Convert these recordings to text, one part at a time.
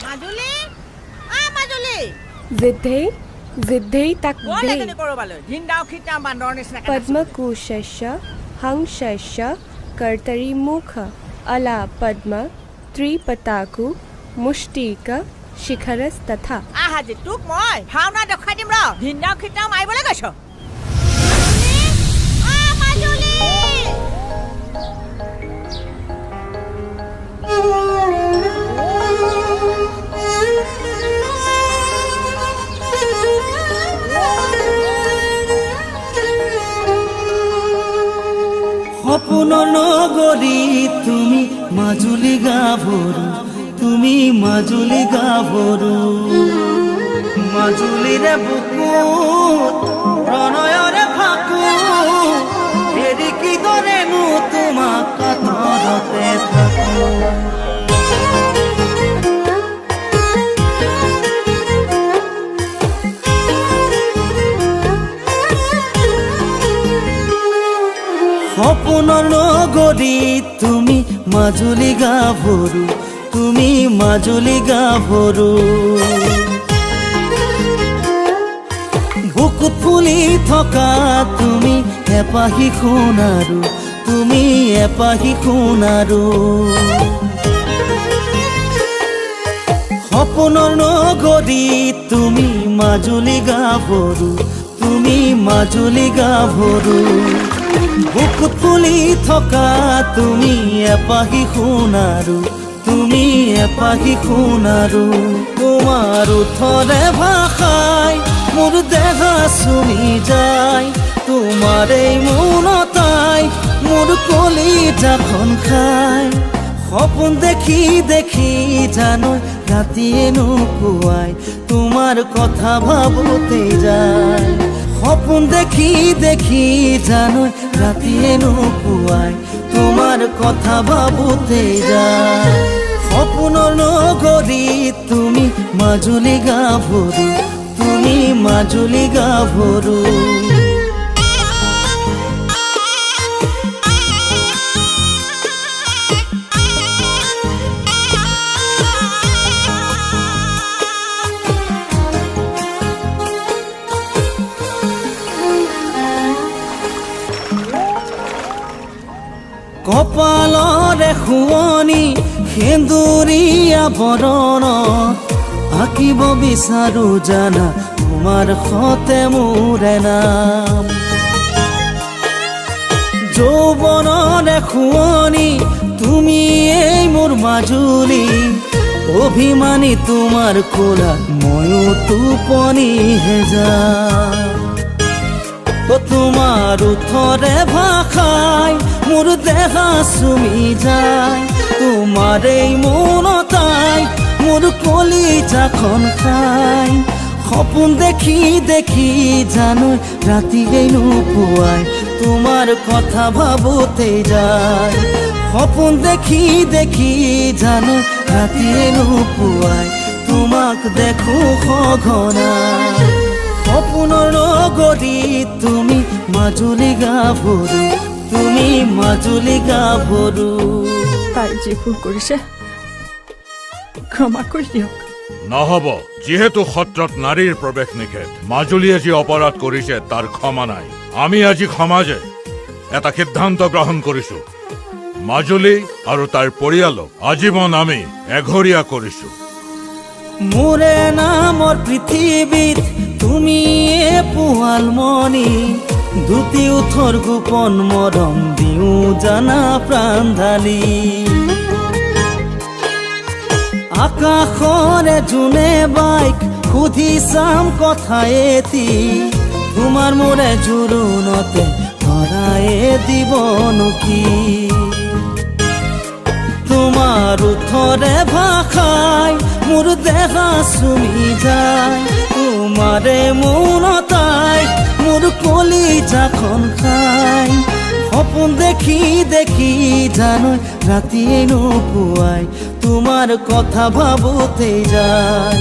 মাজুলী মাজুলী जिद्धै तक पद्मकुशस्य हंसस्य कर्तरिमुख अला पद्म त्रिपताकु मुष्टिक शिखरस्तथा আজি তোক মই ভাওনা দেখাই দিম ৰ ভিন্দাও খিতাও মাৰিবলৈ গৈছ সপোনৰ নগৰী তুমি মাজুলী গাভৰু তুমি মাজুলী গাভৰু মাজুলীৰে বুকুত প্ৰণয়ৰে ফাকু এৰি কিদৰেনো তোমাক কাতৰতে থাকো সপোনৰ নগৰী তুমি মাজুলী গাভৰু তুমি মাজুলী গাভৰু বুকুত ফুলি থকা তুমি এপাহি সোণাৰু তুমি এপাহি সোণাৰু সপোনৰ নগৰী তুমি মাজুলী গাভৰু তুমি মাজুলী গাভৰু বুকুত ফুলি থকা তুমি এপাহি সোণাৰু তুমি এপাহি সোণাৰু তোমাৰ ওঠৰে ভাষাই মোৰ দেহ চুমি যায় তোমাৰ এই মৌনতাই মোৰ কলিজাখন খায় সপোন দেখি দেখি জানো ৰাতিয়ে নুপুৱাই তোমাৰ কথা ভাবোতে যায় সপোন দেখি দেখি জানো ৰাতিয়ে নুপুৱাই তোমাৰ কথা ভাবোতে যায় সপোনৰ নগৰী তুমি মাজুলী গাভৰু তুমি মাজুলী গাভৰু কপালৰে শুৱনি সেন্দুৰীয়া বৰণ আঁকিব বিচাৰো জানা তোমাৰ সতে মোৰে নাম যৌৱনৰে শুৱনি তুমি এই মোৰ মাজুলী অভিমানী তোমাৰ কোলাত ময়ো টোপনিহে যাম তোমাৰ ওঠৰে ভাষাই মোৰ দেহ চুমি যায় তোমাৰ এই মৌনতাই মোৰ কলিজাখন খায় সপোন দেখি দেখি জানো ৰাতিয়ে নুপুৱাই তোমাৰ কথা ভাবোতে যায় সপোন দেখি দেখি জানো ৰাতিয়ে নুপুৱাই তোমাক দেখো সঘনাই সপোনৰ নগৰী তুমি মাজুলী গাভৰু তুমি মাজুলী গাভৰু তাই যি ভুল কৰিছে ক্ষমা কৰি দিয়ক নহব যিহেতু সত্ৰত নাৰীৰ প্ৰৱেশ নিষেধ মাজুলীয়ে যি অপৰাধ কৰিছে তাৰ ক্ষমা নাই আমি আজি সমাজে এটা সিদ্ধান্ত গ্ৰহণ কৰিছো মাজুলী আৰু তাৰ পৰিয়ালক আজীৱন আমি এঘৰীয়া কৰিছো মোৰে নামৰ পৃথিৱীত তুমি পোৱালমণি দুটি ওঠৰ গোপন মৰম দিও জানা প্ৰাণ ঢালি আকাশৰে জোনে বাইক সুধি চাম কথা এটি তোমাৰ মোৰে জোৰোণতে ধৰায়ে দিব নেকি তোমাৰ ওঠৰে ভাষাই মোৰ দেহ চুমি যায় তোমাৰে মৌনতাই মোৰ কলিজাখন খায় সপোন দেখি দেখি জানো ৰাতিয়ে নুপুৱাই তোমাৰ কথা ভাবোতে যায়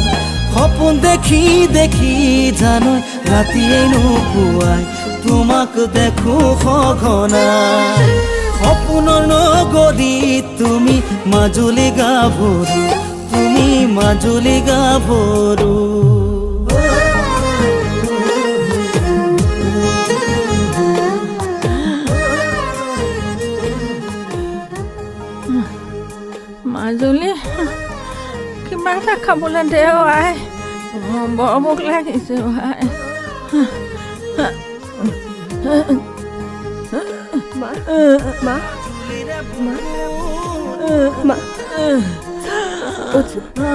সপোন দেখি দেখি জানো ৰাতিয়ে নুপুৱাই তোমাক দেখো সঘনাই সপোনৰ নগৰী তুমি মাজুলী গাভৰু তুমি মাজুলী গাভৰু মাজুলী কিবা এটা খাবলৈ দে আই বৰ ভোক লাগিছে আই মা মা মা মা উঠ মা